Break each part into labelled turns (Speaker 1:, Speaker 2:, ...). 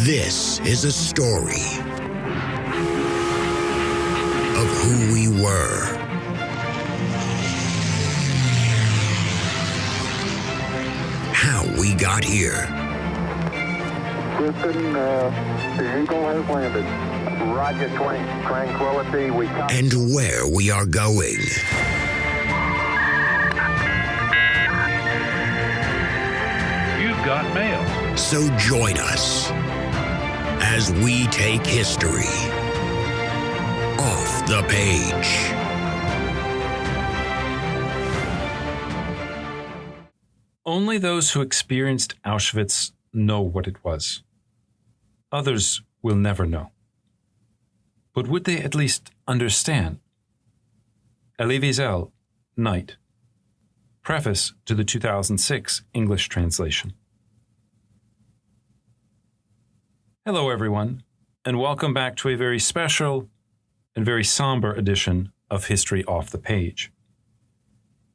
Speaker 1: This is a story of who we were, how we got here.
Speaker 2: Houston, the Eagle has landed. Roger, 20, Tranquility, we copy.
Speaker 1: And where we are going.
Speaker 3: You've got mail.
Speaker 1: So join us as we take history off the page.
Speaker 4: Only those who experienced Auschwitz know what it was. Others will never know. But would they at least understand? Ellie Wiesel, Night. Preface to the 2006 English translation. Hello everyone, and welcome back to a very special and very somber edition of History Off the Page.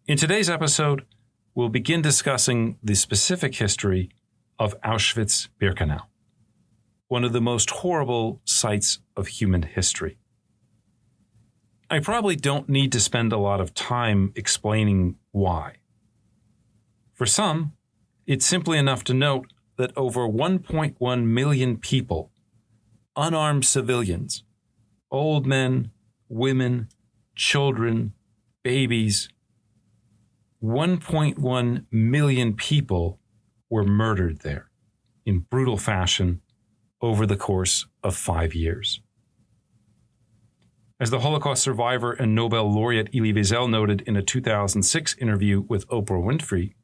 Speaker 4: In today's episode, we'll begin discussing the specific history of Auschwitz-Birkenau, one of the most horrible sites of human history. I probably don't need to spend a lot of time explaining why. For some, it's simply enough to note that over 1.1 million people, unarmed civilians, old men, women, children, babies, 1.1 million people were murdered there in brutal fashion over the course of 5 years. As the Holocaust survivor and Nobel laureate Ellie Wiesel noted in a 2006 interview with Oprah Winfrey,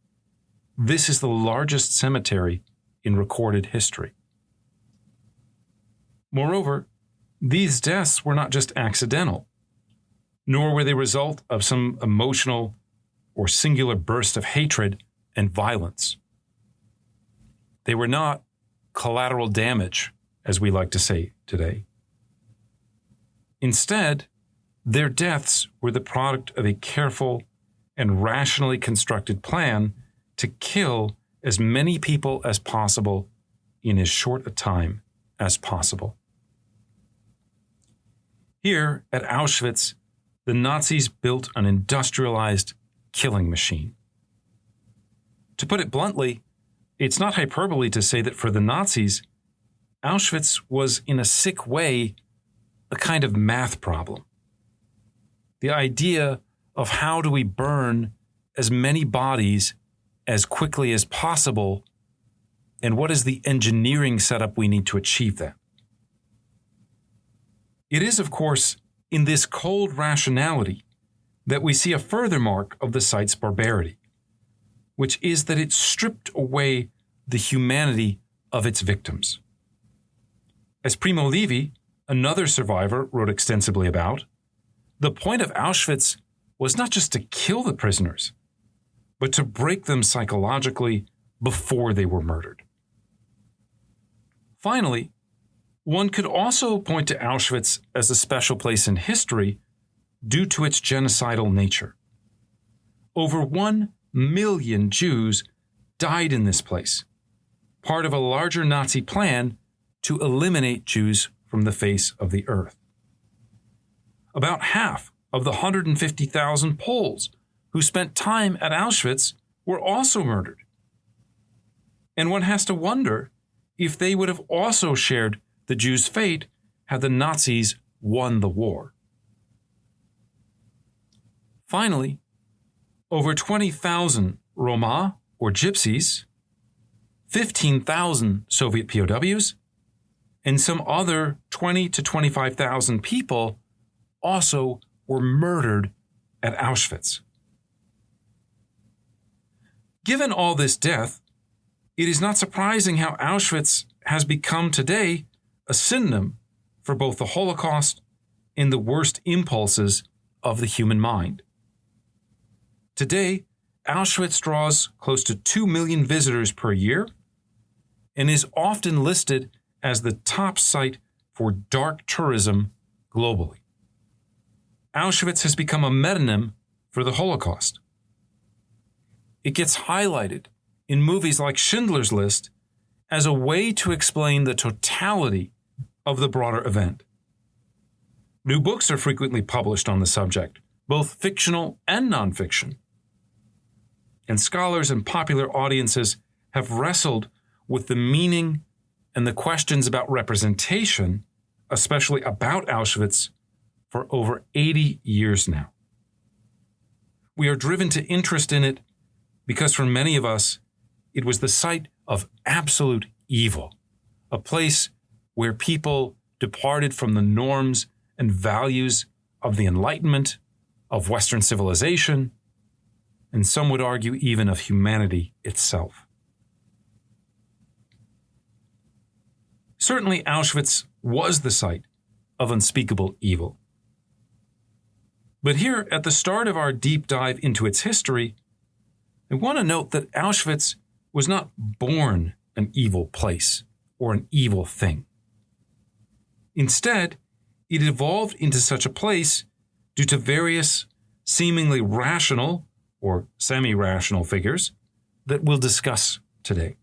Speaker 4: this is the largest cemetery in recorded history. Moreover, these deaths were not just accidental, nor were they the result of some emotional or singular burst of hatred and violence. They were not collateral damage, as we like to say today. Instead, their deaths were the product of a careful and rationally constructed plan to kill as many people as possible in as short a time as possible. Here at Auschwitz, the Nazis built an industrialized killing machine. To put it bluntly, it's not hyperbole to say that for the Nazis, Auschwitz was in a sick way a kind of math problem. The idea of how do we burn as many bodies as quickly as possible, and what is the engineering setup we need to achieve that? It is, of course, in this cold rationality that we see a further mark of the site's barbarity, which is that it stripped away the humanity of its victims. As Primo Levi, another survivor, wrote extensively about, the point of Auschwitz was not just to kill the prisoners, but to break them psychologically before they were murdered. Finally, one could also point to Auschwitz as a special place in history due to its genocidal nature. Over 1 million Jews died in this place, part of a larger Nazi plan to eliminate Jews from the face of the earth. About half of the 150,000 Poles who spent time at Auschwitz were also murdered. And one has to wonder if they would have also shared the Jews' fate had the Nazis won the war. Finally, over 20,000 Roma, or Gypsies, 15,000 Soviet POWs, and some other 20 to 25,000 people also were murdered at Auschwitz. Given all this death, it is not surprising how Auschwitz has become today a synonym for both the Holocaust and the worst impulses of the human mind. Today, Auschwitz draws close to 2 million visitors per year and is often listed as the top site for dark tourism globally. Auschwitz has become a metonym for the Holocaust. It gets highlighted in movies like Schindler's List as a way to explain the totality of the broader event. New books are frequently published on the subject, both fictional and nonfiction. And scholars and popular audiences have wrestled with the meaning and the questions about representation, especially about Auschwitz, for over 80 years now. We are driven to interest in it because for many of us, it was the site of absolute evil, a place where people departed from the norms and values of the Enlightenment, of Western civilization, and some would argue even of humanity itself. Certainly, Auschwitz was the site of unspeakable evil. But here, at the start of our deep dive into its history, I want to note that Auschwitz was not born an evil place or an evil thing. Instead, it evolved into such a place due to various seemingly rational or semi-rational figures that we'll discuss today.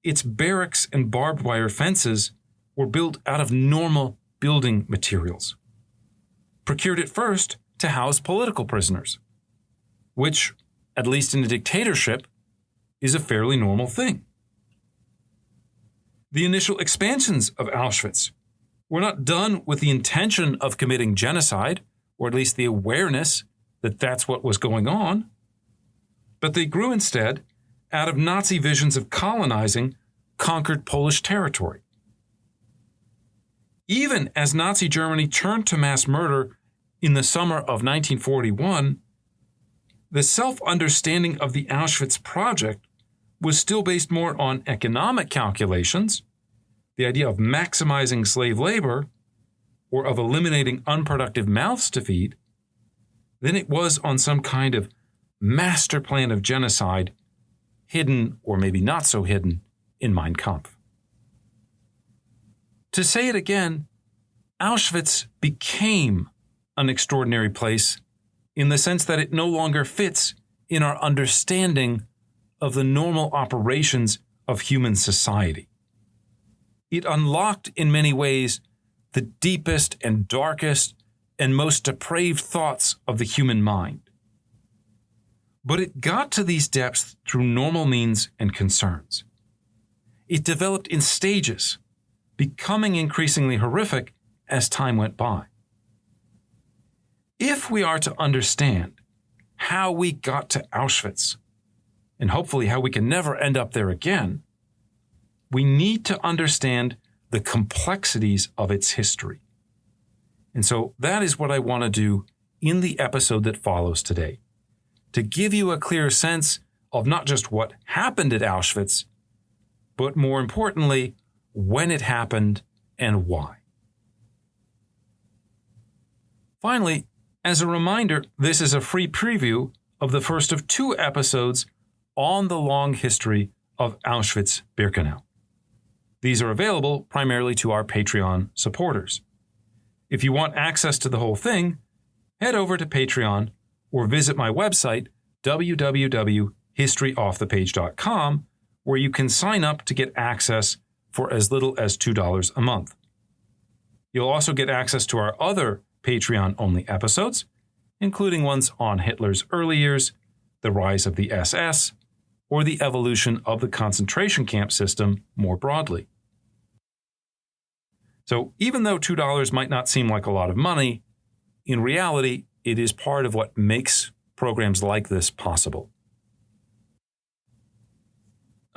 Speaker 4: Its barracks and barbed wire fences were built out of normal building materials, procured at first to house political prisoners, which, at least in a dictatorship, is a fairly normal thing. The initial expansions of Auschwitz were not done with the intention of committing genocide, or at least the awareness that that's what was going on, but they grew instead out of Nazi visions of colonizing conquered Polish territory. Even as Nazi Germany turned to mass murder in the summer of 1941, the self-understanding of the Auschwitz project was still based more on economic calculations, the idea of maximizing slave labor, or of eliminating unproductive mouths to feed, than it was on some kind of master plan of genocide, hidden or maybe not so hidden in Mein Kampf. To say it again, Auschwitz became an extraordinary place in the sense that it no longer fits in our understanding of the normal operations of human society. It unlocked in many ways the deepest and darkest and most depraved thoughts of the human mind. But it got to these depths through normal means and concerns. It developed in stages, becoming increasingly horrific as time went by. If we are to understand how we got to Auschwitz, and hopefully how we can never end up there again, we need to understand the complexities of its history. And so that is what I want to do in the episode that follows today, to give you a clear sense of not just what happened at Auschwitz, but more importantly, when it happened and why. Finally, as a reminder, this is a free preview of the first of 2 episodes on the long history of Auschwitz-Birkenau. These are available primarily to our Patreon supporters. If you want access to the whole thing, head over to Patreon or visit my website, www.historyoffthepage.com, where you can sign up to get access for as little as $2 a month. You'll also get access to our other Patreon-only episodes, including ones on Hitler's early years, the rise of the SS, or the evolution of the concentration camp system more broadly. So even though $2 might not seem like a lot of money, in reality, it is part of what makes programs like this possible.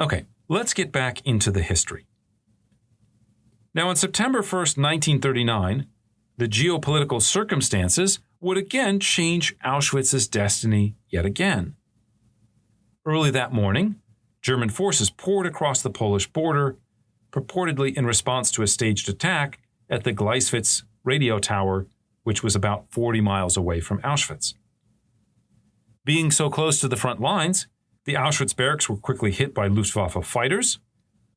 Speaker 4: Okay, let's get back into the history. Now, on September 1st, 1939, the geopolitical circumstances would again change Auschwitz's destiny yet again. Early that morning, German forces poured across the Polish border, purportedly in response to a staged attack at the Gleiswitz radio tower, which was about 40 miles away from Auschwitz. Being so close to the front lines, the Auschwitz barracks were quickly hit by Luftwaffe fighters,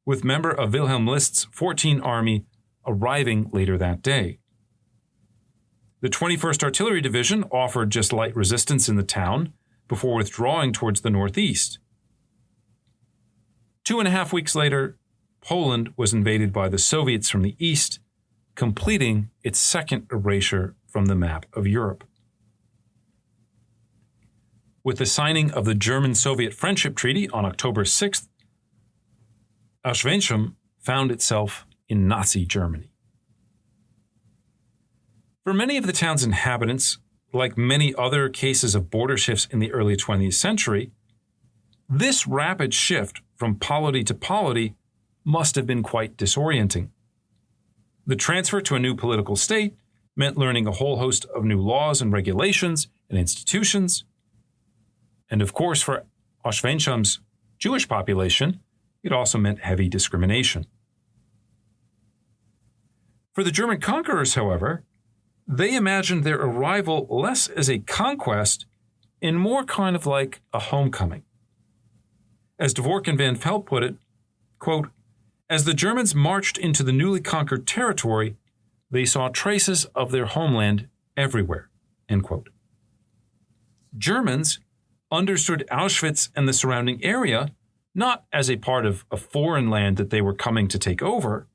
Speaker 4: with member of Wilhelm List's 14th Army arriving later that day. The 21st Artillery Division offered just light resistance in the town before withdrawing towards the northeast. 2.5 weeks later, Poland was invaded by the Soviets from the east, completing its second erasure from the map of Europe. With the signing of the German-Soviet Friendship Treaty on October 6th, Auschwitz found itself in Nazi Germany. For many of the town's inhabitants, like many other cases of border shifts in the early 20th century, this rapid shift from polity to polity must have been quite disorienting. The transfer to a new political state meant learning a whole host of new laws and regulations and institutions. And of course, for Auschwitz's Jewish population, it also meant heavy discrimination. For the German conquerors, however, they imagined their arrival less as a conquest and more kind of like a homecoming. As Dvorkin Van Pelt put it, quote, "As the Germans marched into the newly conquered territory, they saw traces of their homeland everywhere," end quote. Germans understood Auschwitz and the surrounding area not as a part of a foreign land that they were coming to take over,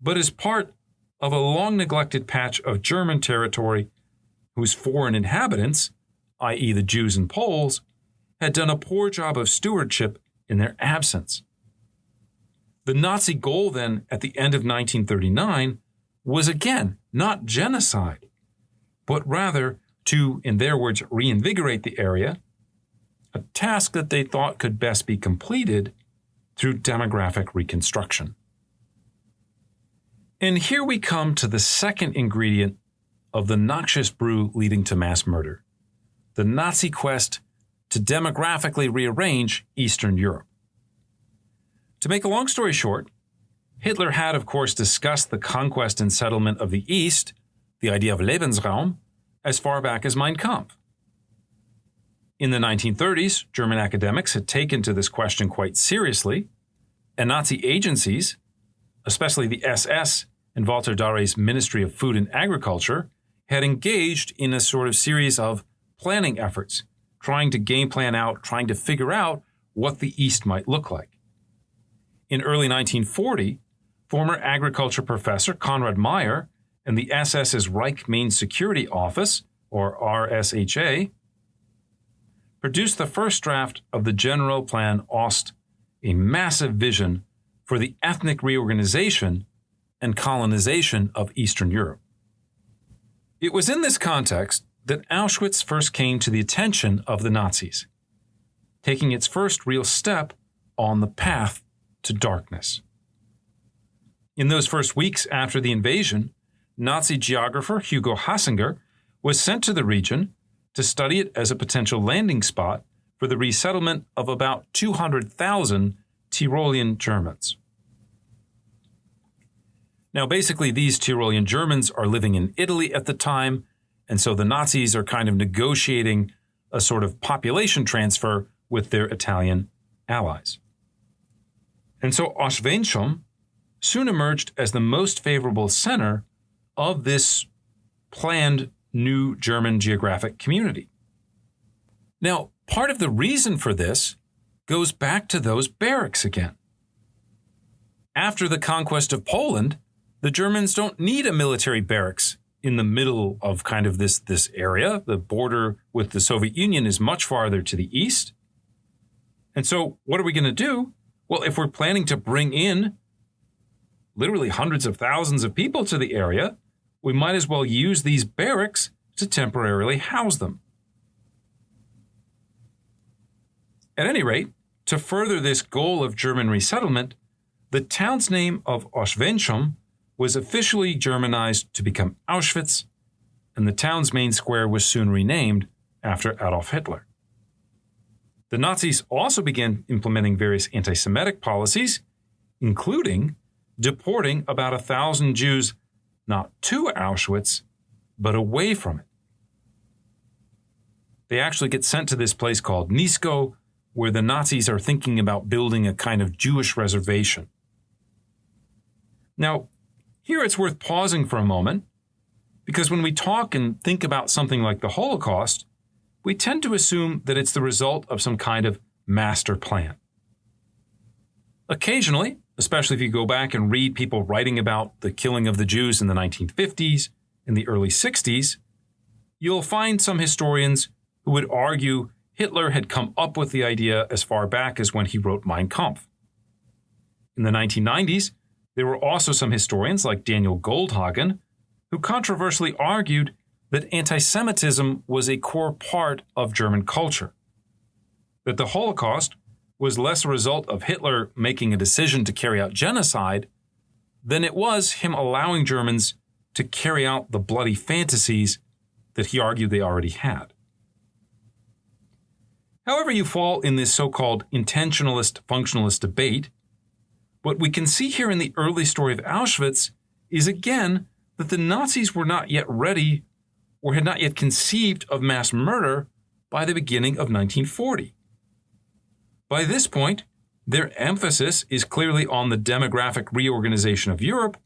Speaker 4: but as part of a long-neglected patch of German territory whose foreign inhabitants, i.e. the Jews and Poles, had done a poor job of stewardship in their absence. The Nazi goal then, at the end of 1939, was again not genocide, but rather to, in their words, reinvigorate the area, a task that they thought could best be completed through demographic reconstruction. And here we come to the second ingredient of the noxious brew leading to mass murder, the Nazi quest to demographically rearrange Eastern Europe. To make a long story short, Hitler had, of course, discussed the conquest and settlement of the East, the idea of Lebensraum, as far back as Mein Kampf. In the 1930s, German academics had taken to this question quite seriously, and Nazi agencies, especially the SS and Walter Darre's Ministry of Food and Agriculture, had engaged in a sort of series of planning efforts, trying to game plan out, trying to figure out what the East might look like. In early 1940, former agriculture professor Konrad Meyer and the SS's Reich Main Security Office, or RSHA, produced the first draft of the General Plan Ost, a massive vision for the ethnic reorganization and colonization of Eastern Europe. It was in this context that Auschwitz first came to the attention of the Nazis, taking its first real step on the path to darkness. In those first weeks after the invasion, Nazi geographer Hugo Hassinger was sent to the region to study it as a potential landing spot for the resettlement of about 200,000 Tyrolean Germans. Now, basically, these Tyrolean Germans are living in Italy at the time, and so the Nazis are kind of negotiating a sort of population transfer with their Italian allies. And so Auschwitz soon emerged as the most favorable center of this planned new German geographic community. Now, part of the reason for this goes back to those barracks again. After the conquest of Poland, the Germans don't need a military barracks in the middle of kind of this area. The border with the Soviet Union is much farther to the east. And so what are we going to do? Well, if we're planning to bring in literally hundreds of thousands of people to the area, we might as well use these barracks to temporarily house them. At any rate, to further this goal of German resettlement, the town's name of Auschwitz was officially Germanized to become Auschwitz, and the town's main square was soon renamed after Adolf Hitler. The Nazis also began implementing various anti-Semitic policies, including deporting about 1,000 Jews not to Auschwitz, but away from it. They actually get sent to this place called Nisko, where the Nazis are thinking about building a kind of Jewish reservation. Now, here it's worth pausing for a moment, because when we talk and think about something like the Holocaust, we tend to assume that it's the result of some kind of master plan. occasionally, especially if you go back and read people writing about the killing of the Jews in the 1950s and the early 60s, you'll find some historians who would argue Hitler had come up with the idea as far back as when he wrote Mein Kampf. In the 1990s, there were also some historians like Daniel Goldhagen who controversially argued that anti-Semitism was a core part of German culture, that the Holocaust was less a result of Hitler making a decision to carry out genocide than it was him allowing Germans to carry out the bloody fantasies that he argued they already had. However you fall in this so-called intentionalist-functionalist debate, what we can see here in the early story of Auschwitz is again that the Nazis were not yet ready or had not yet conceived of mass murder by the beginning of 1940. By this point, their emphasis is clearly on the demographic reorganization of Europe,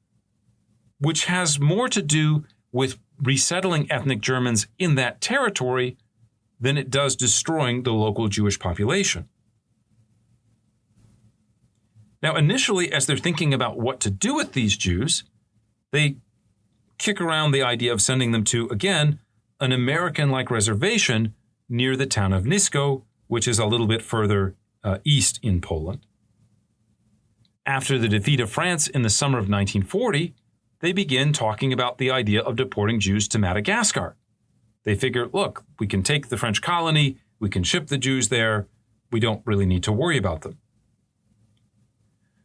Speaker 4: which has more to do with resettling ethnic Germans in that territory than it does destroying the local Jewish population. Now, initially, as they're thinking about what to do with these Jews, they kick around the idea of sending them to, again, an American-like reservation near the town of Nisko, which is a little bit further east in Poland. After the defeat of France in the summer of 1940, they begin talking about the idea of deporting Jews to Madagascar. They figure, look, we can take the French colony, we can ship the Jews there, we don't really need to worry about them.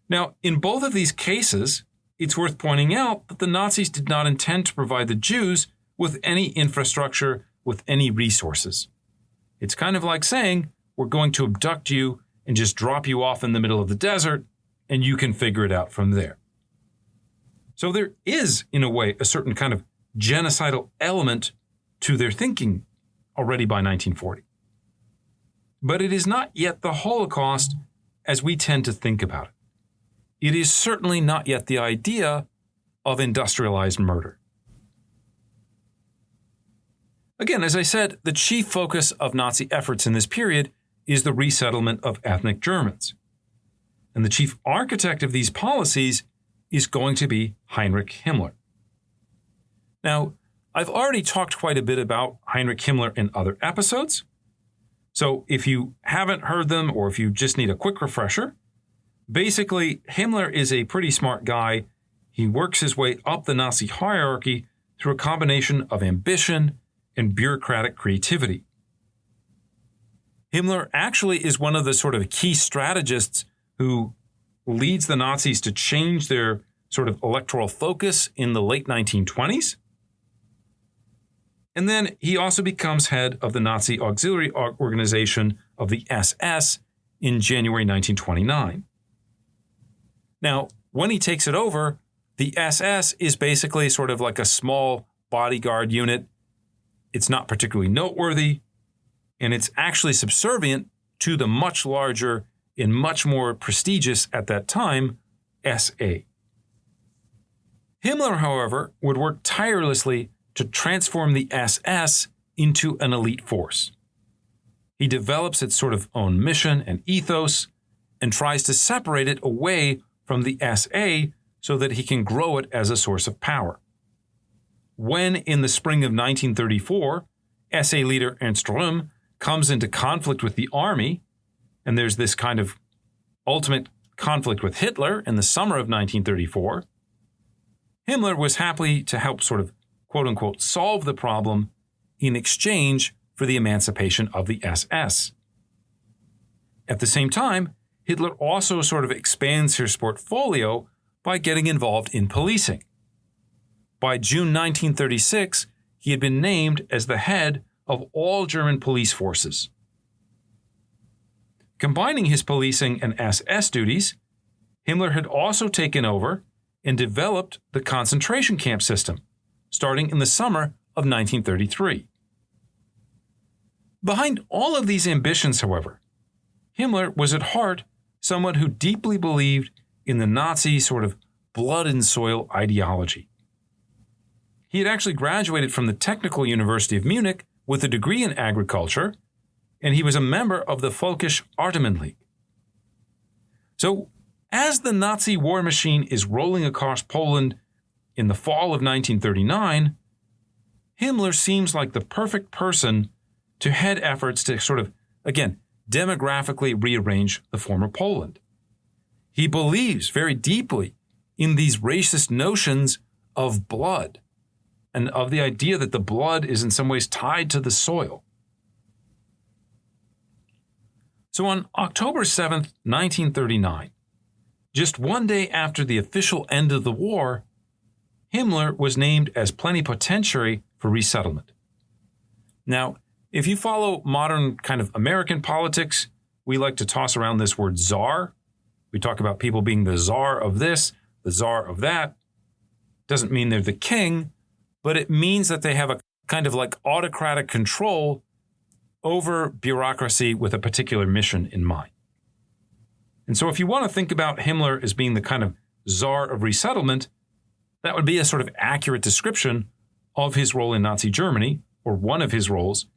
Speaker 4: Now, in both of these cases, it's worth pointing out that the Nazis did not intend to provide the Jews with any infrastructure, with any resources. It's kind of like saying, we're going to abduct you and just drop you off in the middle of the desert, and you can figure it out from there. So there is, in a way, a certain kind of genocidal element to their thinking already by 1940. But it is not yet the Holocaust as we tend to think about it. It is certainly not yet the idea of industrialized murder. Again, as I said, the chief focus of Nazi efforts in this period is the resettlement of ethnic Germans. And the chief architect of these policies is going to be Heinrich Himmler. Now, I've already talked quite a bit about Heinrich Himmler in other episodes. So if you haven't heard them or if you just need a quick refresher, basically, Himmler is a pretty smart guy. He works his way up the Nazi hierarchy through a combination of ambition and bureaucratic creativity. Himmler actually is one of the sort of key strategists who leads the Nazis to change their sort of electoral focus in the late 1920s. And then he also becomes head of the Nazi auxiliary organization of the SS in January 1929. Now, when he takes it over, the SS is basically sort of like a small bodyguard unit. It's not particularly noteworthy, and it's actually subservient to the much larger and much more prestigious at that time SA. Himmler, however, would work tirelessly to transform the SS into an elite force. He develops its sort of own mission and ethos and tries to separate it away from the SA so that he can grow it as a source of power. When, in the spring of 1934, SA leader Ernst Röhm comes into conflict with the army, and there's this kind of ultimate conflict with Hitler in the summer of 1934, Himmler was happy to help sort of, quote-unquote, solve the problem in exchange for the emancipation of the SS. At the same time, Hitler also sort of expands his portfolio by getting involved in policing. By June 1936, he had been named as the head of all German police forces. Combining his policing and SS duties, Himmler had also taken over and developed the concentration camp system, starting in the summer of 1933. Behind all of these ambitions, however, Himmler was at heart someone who deeply believed in the Nazi sort of blood and soil ideology. He had actually graduated from the Technical University of Munich with a degree in agriculture, and he was a member of the Völkisch Artemenleague. So as the Nazi war machine is rolling across Poland in the fall of 1939, Himmler seems like the perfect person to head efforts to sort of, again, demographically rearrange the former Poland. He believes very deeply in these racist notions of blood and of the idea that the blood is in some ways tied to the soil. So on October 7th, 1939, just one day after the official end of the war, Himmler was named as plenipotentiary for resettlement. Now, if you follow modern kind of American politics, we like to toss around this word czar. We talk about people being the czar of this, the czar of that. Doesn't mean they're the king, but it means that they have a kind of like autocratic control over bureaucracy with a particular mission in mind. And so if you want to think about Himmler as being the kind of czar of resettlement, that would be a sort of accurate description of his role in Nazi Germany, or one of his roles,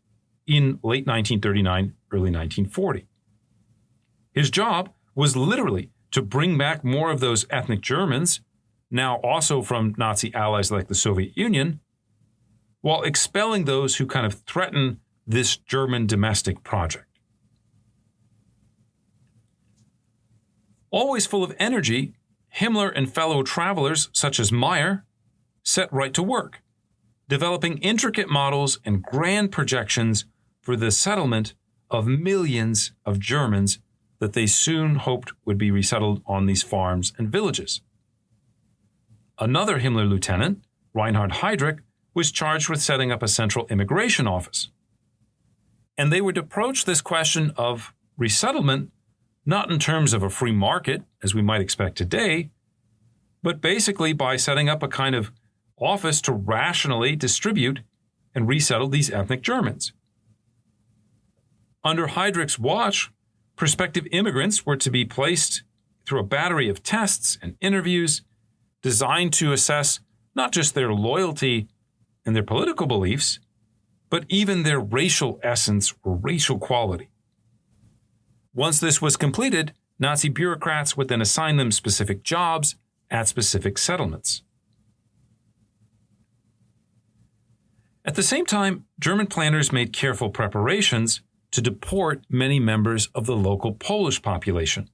Speaker 4: in late 1939, early 1940. His job was literally to bring back more of those ethnic Germans, now also from Nazi allies like the Soviet Union, while expelling those who kind of threaten this German domestic project. Always full of energy, Himmler and fellow travelers such as Meyer set right to work, developing intricate models and grand projections for the settlement of millions of Germans that they soon hoped would be resettled on these farms and villages. Another Himmler lieutenant, Reinhard Heydrich, was charged with setting up a central immigration office. And they would approach this question of resettlement not in terms of a free market, as we might expect today, but basically by setting up a kind of office to rationally distribute and resettle these ethnic Germans. Under Heydrich's watch, prospective immigrants were to be placed through a battery of tests and interviews designed to assess not just their loyalty and their political beliefs, but even their racial essence or racial quality. Once this was completed, Nazi bureaucrats would then assign them specific jobs at specific settlements. At the same time, German planners made careful preparations to deport many members of the local Polish population.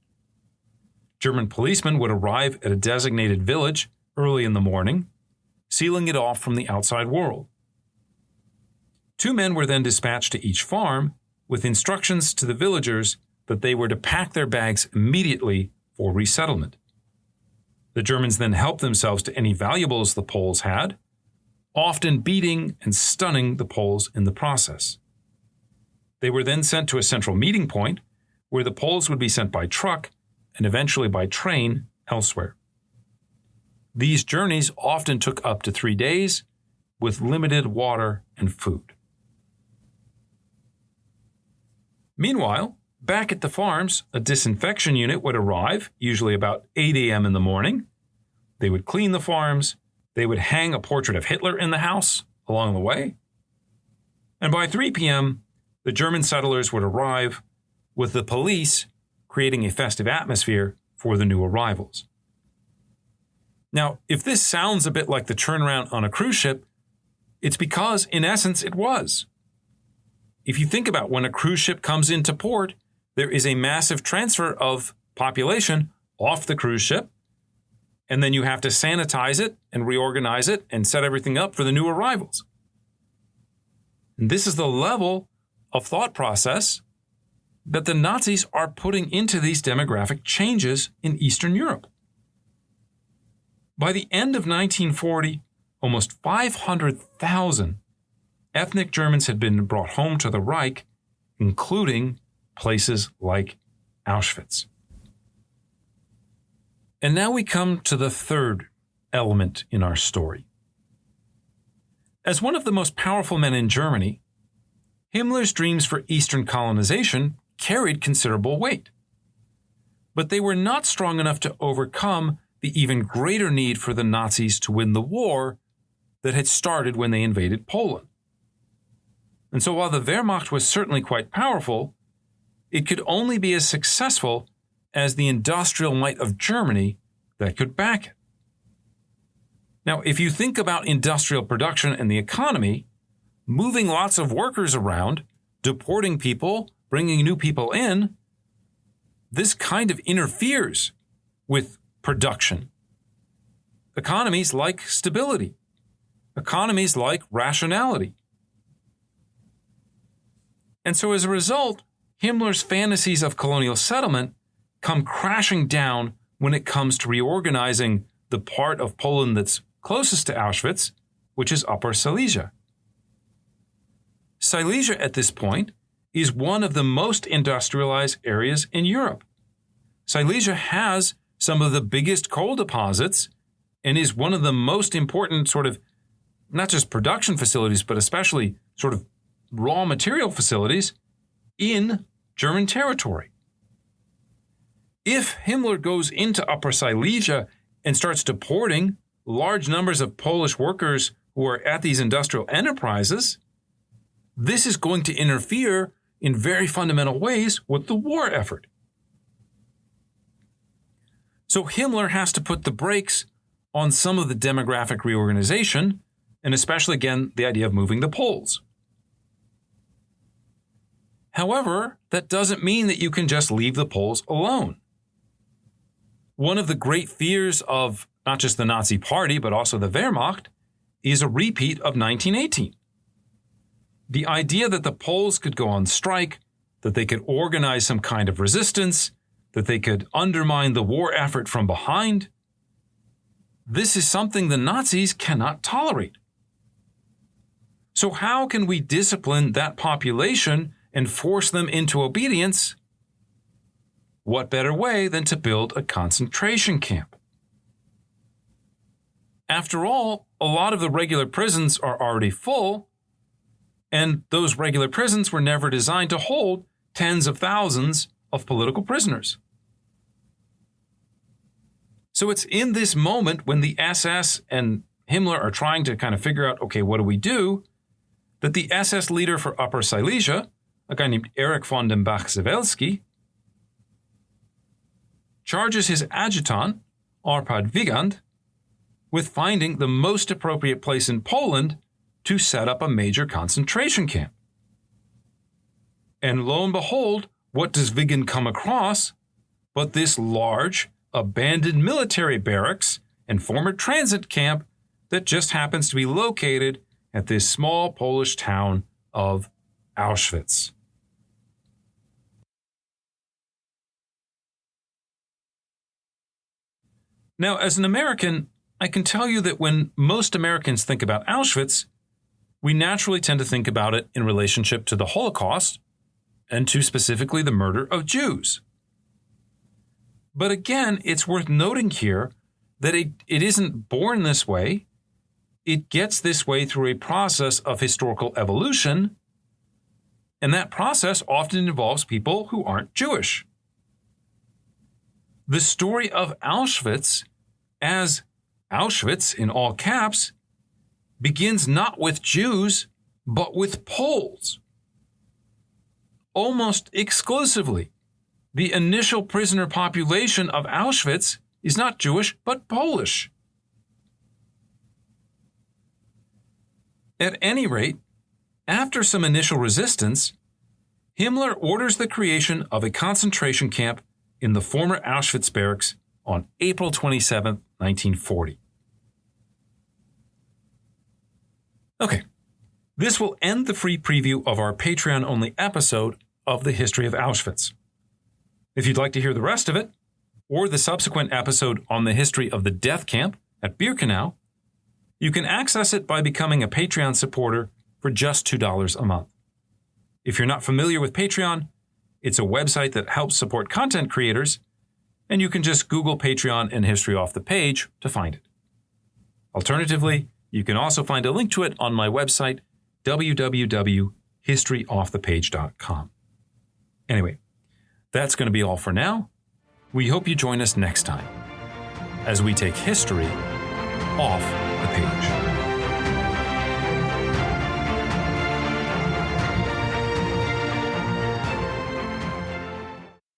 Speaker 4: German policemen would arrive at a designated village early in the morning, sealing it off from the outside world. 2 men were then dispatched to each farm with instructions to the villagers that they were to pack their bags immediately for resettlement. The Germans then helped themselves to any valuables the Poles had, often beating and stunning the Poles in the process. They were then sent to a central meeting point where the Poles would be sent by truck and eventually by train elsewhere. These journeys often took up to 3 days with limited water and food. Meanwhile, back at the farms, a disinfection unit would arrive, usually about 8 a.m. in the morning. They would clean the farms. They would hang a portrait of Hitler in the house along the way. And by 3 p.m., the German settlers would arrive, with the police creating a festive atmosphere for the new arrivals. Now, if this sounds a bit like the turnaround on a cruise ship, it's because, in essence, it was. If you think about when a cruise ship comes into port, there is a massive transfer of population off the cruise ship, and then you have to sanitize it and reorganize it and set everything up for the new arrivals. And this is the level of thought process that the Nazis are putting into these demographic changes in Eastern Europe. By the end of 1940, almost 500,000 ethnic Germans had been brought home to the Reich, including places like Auschwitz. And now we come to the third element in our story. As one of the most powerful men in Germany, Himmler's dreams for Eastern colonization carried considerable weight. But they were not strong enough to overcome the even greater need for the Nazis to win the war that had started when they invaded Poland. And so while the Wehrmacht was certainly quite powerful, it could only be as successful as the industrial might of Germany that could back it. Now, if you think about industrial production and the economy, moving lots of workers around, deporting people, bringing new people in, this kind of interferes with production. Economies like stability. Economies like rationality. And so as a result, Himmler's fantasies of colonial settlement come crashing down when it comes to reorganizing the part of Poland that's closest to Auschwitz, which is Upper Silesia. Silesia at this point is one of the most industrialized areas in Europe. Silesia has some of the biggest coal deposits and is one of the most important sort of, not just production facilities, but especially sort of raw material facilities in German territory. If Himmler goes into Upper Silesia and starts deporting large numbers of Polish workers who are at these industrial enterprises, this is going to interfere in very fundamental ways with the war effort. So Himmler has to put the brakes on some of the demographic reorganization, and especially, again, the idea of moving the Poles. However, that doesn't mean that you can just leave the Poles alone. One of the great fears of not just the Nazi Party, but also the Wehrmacht, is a repeat of 1918. The idea that the Poles could go on strike, that they could organize some kind of resistance, that they could undermine the war effort from behind, this is something the Nazis cannot tolerate. So how can we discipline that population and force them into obedience? What better way than to build a concentration camp? After all, a lot of the regular prisons are already full, and those regular prisons were never designed to hold tens of thousands of political prisoners. So it's in this moment when the SS and Himmler are trying to kind of figure out, okay, what do we do, that the SS leader for Upper Silesia, a guy named Erich von dem Bach-Sewelski, charges his adjutant, Arpad Wigand, with finding the most appropriate place in Poland to set up a major concentration camp. And lo and behold, what does Wigand come across but this large, abandoned military barracks and former transit camp that just happens to be located at this small Polish town of Auschwitz. Now, as an American, I can tell you that when most Americans think about Auschwitz, we naturally tend to think about it in relationship to the Holocaust and to specifically the murder of Jews. But again, it's worth noting here that it isn't born this way. It gets this way through a process of historical evolution, and that process often involves people who aren't Jewish. The story of Auschwitz, as Auschwitz in all caps, begins not with Jews, but with Poles. Almost exclusively, the initial prisoner population of Auschwitz is not Jewish, but Polish. At any rate, after some initial resistance, Himmler orders the creation of a concentration camp in the former Auschwitz barracks on April 27, 1940. Okay, this will end the free preview of our Patreon-only episode of the history of Auschwitz. If you'd like to hear the rest of it, or the subsequent episode on the history of the death camp at Birkenau, you can access it by becoming a Patreon supporter for just $2 a month. If you're not familiar with Patreon, it's a website that helps support content creators, and you can just Google Patreon and History Off the Page to find it. Alternatively, you can also find a link to it on my website, www.historyoffthepage.com. Anyway, that's going to be all for now. We hope you join us next time as we take history off the page.